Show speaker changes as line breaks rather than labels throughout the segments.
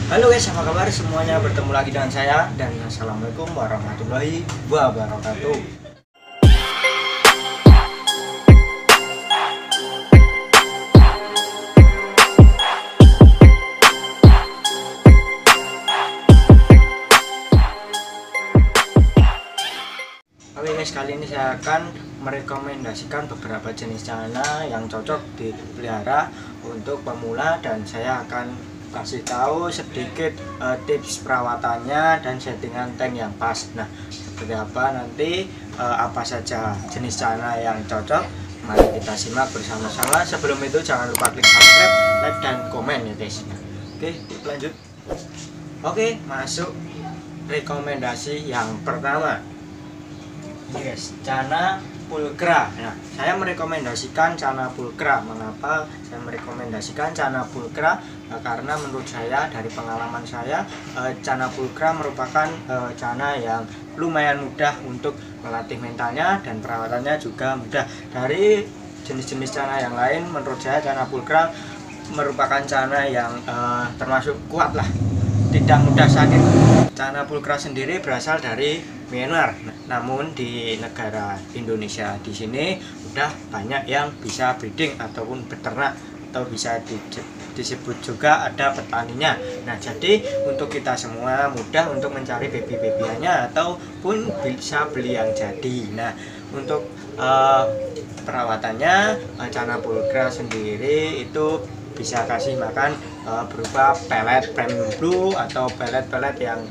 Halo guys, apa kabar semuanya? Bertemu lagi dengan saya dan assalamualaikum warahmatullahi wabarakatuh. Oke guys, kali ini saya akan merekomendasikan beberapa jenis celana yang cocok dipelihara untuk pemula, dan saya akan kasih tahu sedikit tips perawatannya dan settingan tank yang pas. Nah, seperti apa nanti, apa saja jenis celana yang cocok, mari kita simak bersama-sama. Sebelum itu jangan lupa klik subscribe, like, dan komen ya guys. Oke, lanjut. Oke, masuk rekomendasi yang pertama. Yes, celana pulkra. Nah, saya merekomendasikan celana pulkra. Mengapa saya merekomendasikan celana pulkra? Karena menurut saya, dari pengalaman saya, celana pulkra merupakan celana yang lumayan mudah untuk melatih mentalnya, dan perawatannya juga mudah. Dari jenis-jenis celana yang lain, menurut saya celana pulkra merupakan celana yang termasuk kuat lah, tidak mudah sakit. Celana pulkra sendiri berasal dari Myanmar, namun di negara Indonesia di sini udah banyak yang bisa breeding ataupun beternak, atau bisa disebut juga ada petaninya. Nah, jadi untuk kita semua mudah untuk mencari baby-babyannya ataupun bisa beli yang jadi. Nah, untuk perawatannya, celana pulkra sendiri itu bisa kasih makan berupa pelet premium blue atau pelet-pelet yang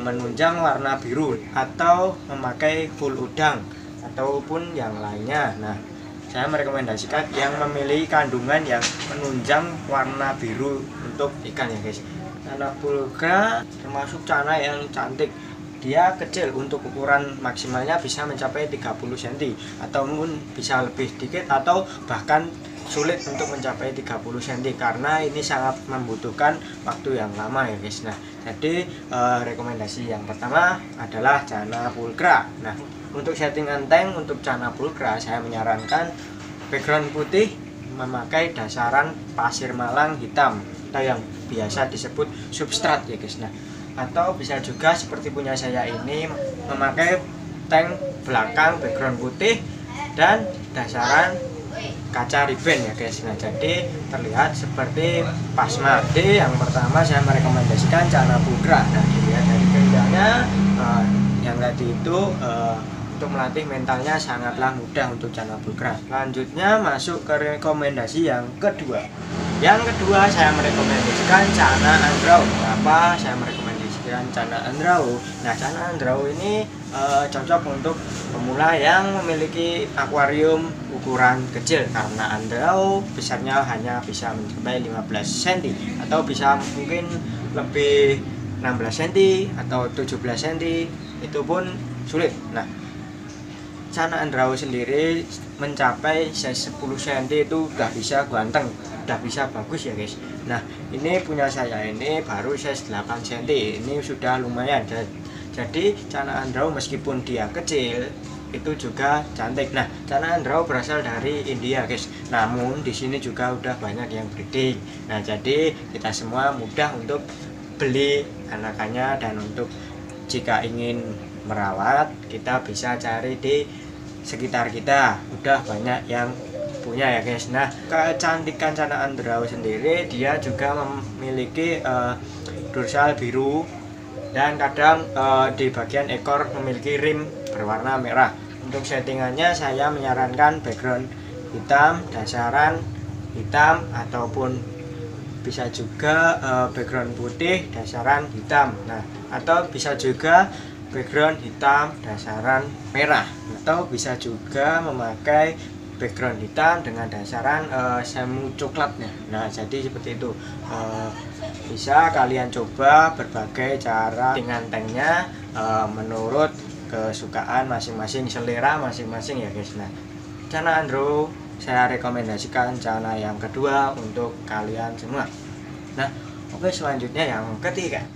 menunjang warna biru, atau memakai full udang ataupun yang lainnya. Nah, saya merekomendasikan yang memiliki kandungan yang menunjang warna biru untuk ikan ya guys. Celana pulkra termasuk celana yang cantik. Dia kecil, untuk ukuran maksimalnya bisa mencapai 30 cm ataupun bisa lebih dikit, atau bahkan sulit untuk mencapai 30 cm karena ini sangat membutuhkan waktu yang lama ya guys. Nah, jadi rekomendasi yang pertama adalah celana pulkra. Nah, untuk settingan tank untuk celana pulkra, saya menyarankan background putih, memakai dasaran pasir malang hitam atau yang biasa disebut substrat ya guys. Nah, atau bisa juga seperti punya saya ini, memakai tank belakang background putih dan dasaran kaca ribbon ya guys. Nah, jadi terlihat seperti Pasma D. Yang pertama saya merekomendasikan celana pulkra. Nah, dilihat dari kerjanya, yang tadi itu untuk melatih mentalnya sangatlah mudah untuk celana pulkra. Selanjutnya masuk ke rekomendasi yang kedua. Yang kedua saya merekomendasikan celana andrau. Apa saya merekomendasikan celana andrau? Nah, celana andrau ini cocok untuk pemula yang memiliki akuarium ukuran kecil, karena andrau besarnya hanya bisa mencapai 15 cm atau bisa mungkin lebih 16 cm atau 17 cm, itu pun sulit. Nah, celana andrau sendiri mencapai size 10 cm itu udah bisa ganteng, udah bisa bagus ya guys. Nah, ini punya saya ini baru size 8 cm, ini sudah lumayan. Jadi celana andrau meskipun dia kecil itu juga cantik. Nah, celana andrau berasal dari India guys, namun di sini juga udah banyak yang breeding. Nah, jadi kita semua mudah untuk beli anakannya, dan untuk jika ingin merawat kita bisa cari di sekitar kita, udah banyak yang punya ya guys. Nah, kecantikan celana andrau sendiri, dia juga memiliki dorsal biru, dan kadang di bagian ekor memiliki rim berwarna merah. Untuk settingannya saya menyarankan background hitam, dasaran hitam, ataupun bisa juga background putih, dasaran hitam. Nah, atau bisa juga background hitam, dasaran merah, atau bisa juga memakai background hitam dengan dasaran semu coklatnya. Nah, jadi seperti itu. Bisa kalian coba berbagai cara dengan tanknya menurut kesukaan masing-masing, selera masing-masing ya guys. Nah, celana andrau saya rekomendasikan celana yang kedua untuk kalian semua. Nah, oke, selanjutnya yang ketiga.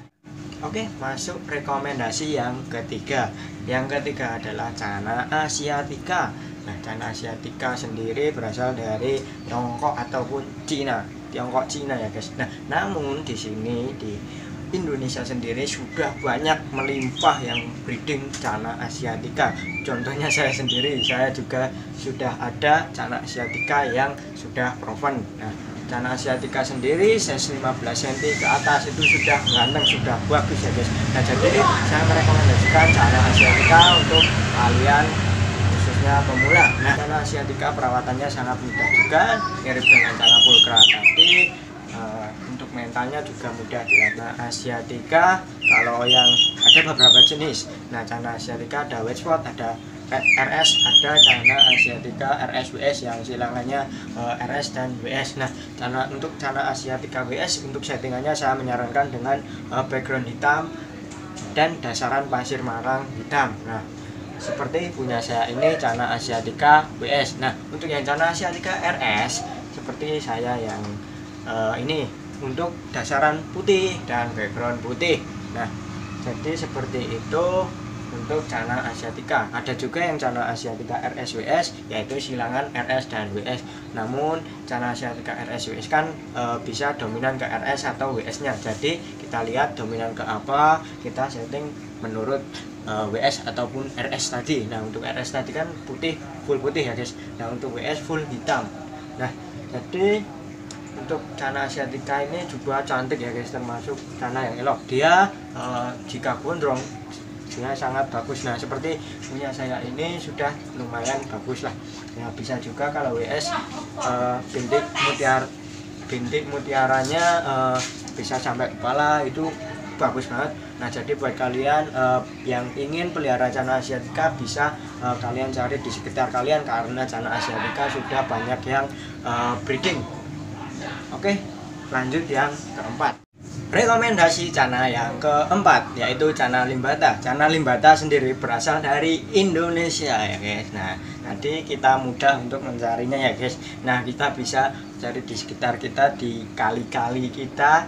Oke, masuk rekomendasi yang ketiga. Yang ketiga adalah celana asiatica. Nah, celana asiatica sendiri berasal dari Tiongkok ataupun Cina. Tiongkok, Cina ya guys. Nah, namun di sini di Indonesia sendiri sudah banyak melimpah yang breeding Channa asiatica. Contohnya saya sendiri, saya juga sudah ada Channa asiatica yang sudah proven. Nah, Channa asiatica sendiri size 15 cm ke atas itu sudah ganteng, sudah bagus ya guys. Nah, jadi saya merekomendasikan Channa asiatica untuk kalian khususnya pemula. Nah, Channa asiatica perawatannya sangat mudah juga, mirip dengan Channa pulchra tadi. Untuk mentalnya juga mudah dilatih. Asiatica kalau yang ada beberapa jenis. Nah, Channa asiatica ada white spot, ada RS, ada Channa asiatica RS-WS yang silangannya RS dan WS. Nah, untuk Channa asiatica WS untuk settingannya saya menyarankan dengan background hitam dan dasaran pasir marang hitam. Nah, seperti punya saya ini Channa asiatica WS. Nah, untuk yang Channa asiatica RS seperti saya yang ini untuk dasaran putih dan background putih. Nah, jadi seperti itu untuk Channa asiatica. Ada juga yang Channa asiatica RS-WS, yaitu silangan RS dan WS. Namun Channa asiatica RS-WS kan bisa dominan ke RS atau WS-nya. Jadi kita lihat dominan ke apa, kita setting menurut WS ataupun RS tadi. Nah, untuk RS tadi kan putih, full putih ya guys. Nah, untuk WS full hitam. Nah, jadi untuk Channa asiatica ini juga cantik ya guys, termasuk Channa yang elok. Dia jika gondrong dia sangat bagus. Nah, seperti punya saya ini sudah lumayan bagus lah ya. Bisa juga kalau WS bintik mutiaranya bisa sampai kepala, itu bagus banget. Nah, jadi buat kalian yang ingin pelihara Channa asiatica bisa kalian cari di sekitar kalian, karena Channa asiatica sudah banyak yang breeding. Oke, lanjut yang keempat. Rekomendasi Channa yang keempat yaitu Channa limbata. Channa limbata sendiri berasal dari Indonesia ya guys. Nah, nanti kita mudah untuk mencarinya ya guys. Nah, kita bisa cari di sekitar kita, di kali-kali kita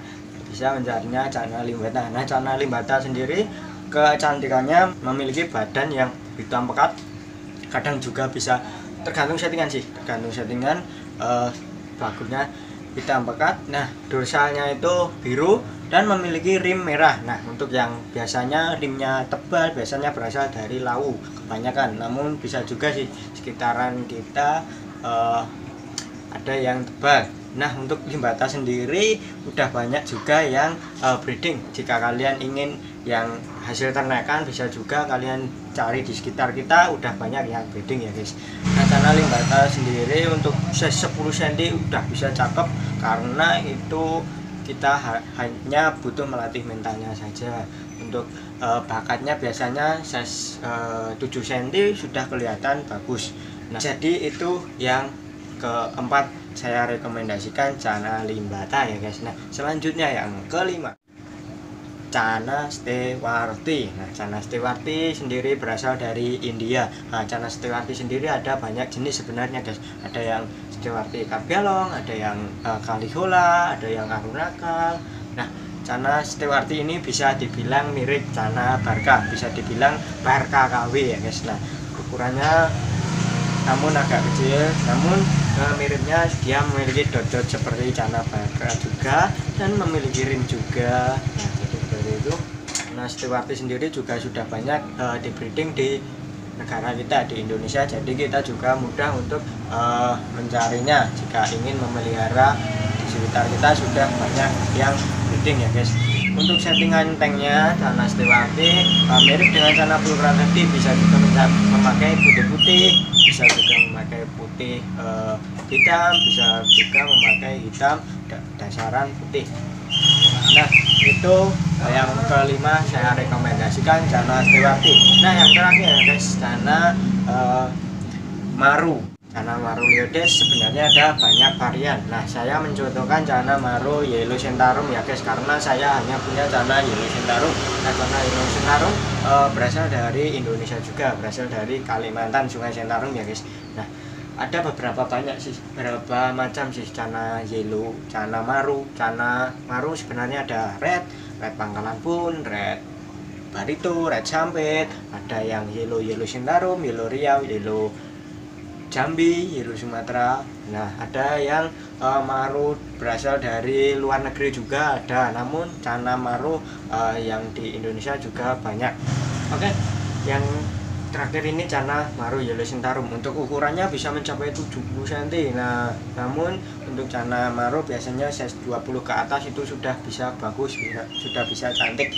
bisa mencarinya Channa limbata. Nah, Channa limbata sendiri kecantikannya memiliki badan yang hitam pekat. Kadang juga bisa tergantung settingan sih, tergantung settingan bagusnya hitam pekat. Nah, dorsalnya itu biru dan memiliki rim merah. Nah, untuk yang biasanya rimnya tebal biasanya berasal dari Lawu kebanyakan. Namun bisa juga sih sekitaran kita ada yang tebal. Nah, untuk limbata sendiri udah banyak juga yang breeding. Jika kalian ingin yang hasil ternakan bisa juga kalian cari di sekitar kita, udah banyak yang breeding ya guys. Nah, Channa limbata sendiri untuk size 10 cm udah bisa cakep, karena itu kita hanya butuh melatih mentalnya saja. Untuk bakatnya biasanya size 7 cm sudah kelihatan bagus. Nah, jadi itu yang keempat saya rekomendasikan Channa limbata ya guys. Nah, selanjutnya yang kelima, Channa stewarti. Nah, Channa stewarti sendiri berasal dari India. Nah, Channa stewarti sendiri ada banyak jenis sebenarnya guys. Ada yang stewarti karbialong, ada yang kalihola, ada yang arunakal. Nah, Channa stewarti ini bisa dibilang mirip Channa barca, bisa dibilang barca KW ya guys. Nah, ukurannya namun agak kecil, namun miripnya dia memiliki dot-dot seperti Channa barca juga dan memiliki rim juga. Nah, jadi seperti itu. Nah, stewarti sendiri juga sudah banyak di breeding di negara kita, di Indonesia. Jadi kita juga mudah untuk mencarinya jika ingin memelihara. Di sekitar kita sudah banyak yang breeding ya guys. Untuk settingan tanknya Channa stewarti mirip dengan Channa pulchra tadi, bisa juga memakai putih-putih, bisa juga memakai putih hitam, bisa juga memakai hitam dasaran putih. Nah, itu yang kelima saya rekomendasikan Channa stewarti. Nah, yang terakhir ya guys, Channa maru. Channa maru Leodes sebenarnya ada banyak varian. Nah, saya mencontohkan Channa maru yellow sentarum ya guys, karena saya hanya punya Channa yellow sentarum. Nah, Channa yellow sentarum berasal dari Indonesia juga, berasal dari Kalimantan, Sungai Sentarum ya guys. Nah, ada beberapa banyak sih, beberapa macam sih Channa yellow, Channa maru. Channa maru sebenarnya ada red pangkalan pun, red barito, red sampit, ada yang yellow sentarum, yellow riau, yellow Jambi, Hero Sumatera. Nah, ada yang maru berasal dari luar negeri juga ada, namun Cana Maru yang di Indonesia juga banyak. Oke, yang terakhir ini Cana Maru Yellow Sentarum. Untuk ukurannya bisa mencapai 70 cm. Nah, namun untuk Cana Maru biasanya size 20 ke atas itu sudah bisa bagus, sudah bisa cantik.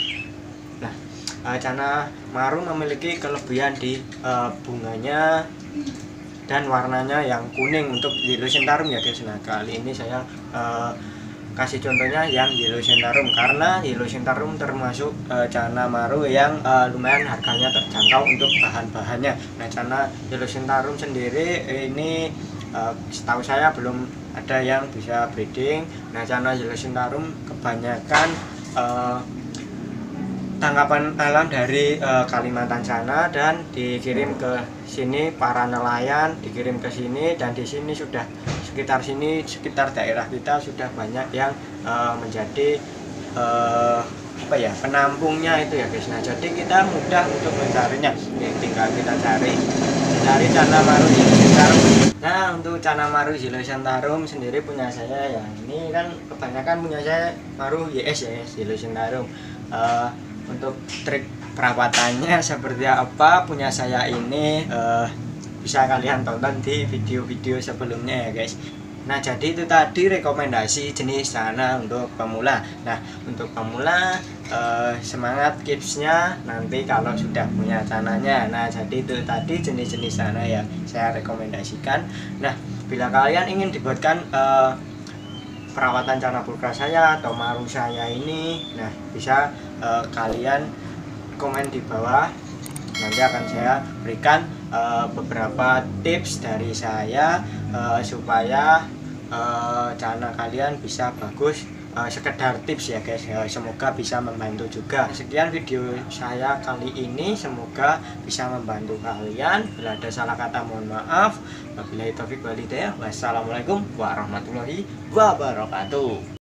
Nah, Cana Maru memiliki kelebihan di bunganya dan warnanya yang kuning untuk Yellow Sentarum ya guys. Nah, kali ini saya kasih contohnya yang Yellow Sentarum, karena Yellow Sentarum termasuk Cana Maru yang lumayan harganya terjangkau untuk bahan-bahannya. Nah, Cana Yellow Sentarum sendiri ini setahu saya belum ada yang bisa breeding. Nah, Cana Yellow Sentarum kebanyakan tangkapan alam dari Kalimantan sana dan dikirim ke sini, para nelayan dikirim ke sini, dan di sini sudah sekitar daerah kita sudah banyak yang menjadi apa ya, penampungnya itu ya guys. Nah, jadi kita mudah untuk mencarinya. Tinggal kita cari Cana Maru Yellow Sentarum. Nah, untuk Cana Maru Yellow Sentarum sendiri punya saya ya, ini kan kebanyakan punya saya Maru YS ya, Yellow Sentarum. Untuk trik perawatannya seperti apa punya saya ini bisa kalian tonton di video-video sebelumnya ya guys. Nah, jadi itu tadi rekomendasi jenis Cana untuk pemula. Nah, untuk pemula semangat tipsnya nanti kalau sudah punya cananya. Nah, jadi itu tadi jenis-jenis Cana yang saya rekomendasikan. Nah, bila kalian ingin dibuatkan perawatan Cana purkra saya atau Maru saya ini, nah bisa kalian komen di bawah, nanti akan saya berikan beberapa tips dari saya supaya Cana kalian bisa bagus. Sekedar tips ya guys, semoga bisa membantu juga. Sekian video saya kali ini, semoga bisa membantu kalian. Bila ada salah kata mohon maaf. Wabillahi taufiq wal hidayah. Wassalamualaikum warahmatullahi wabarakatuh.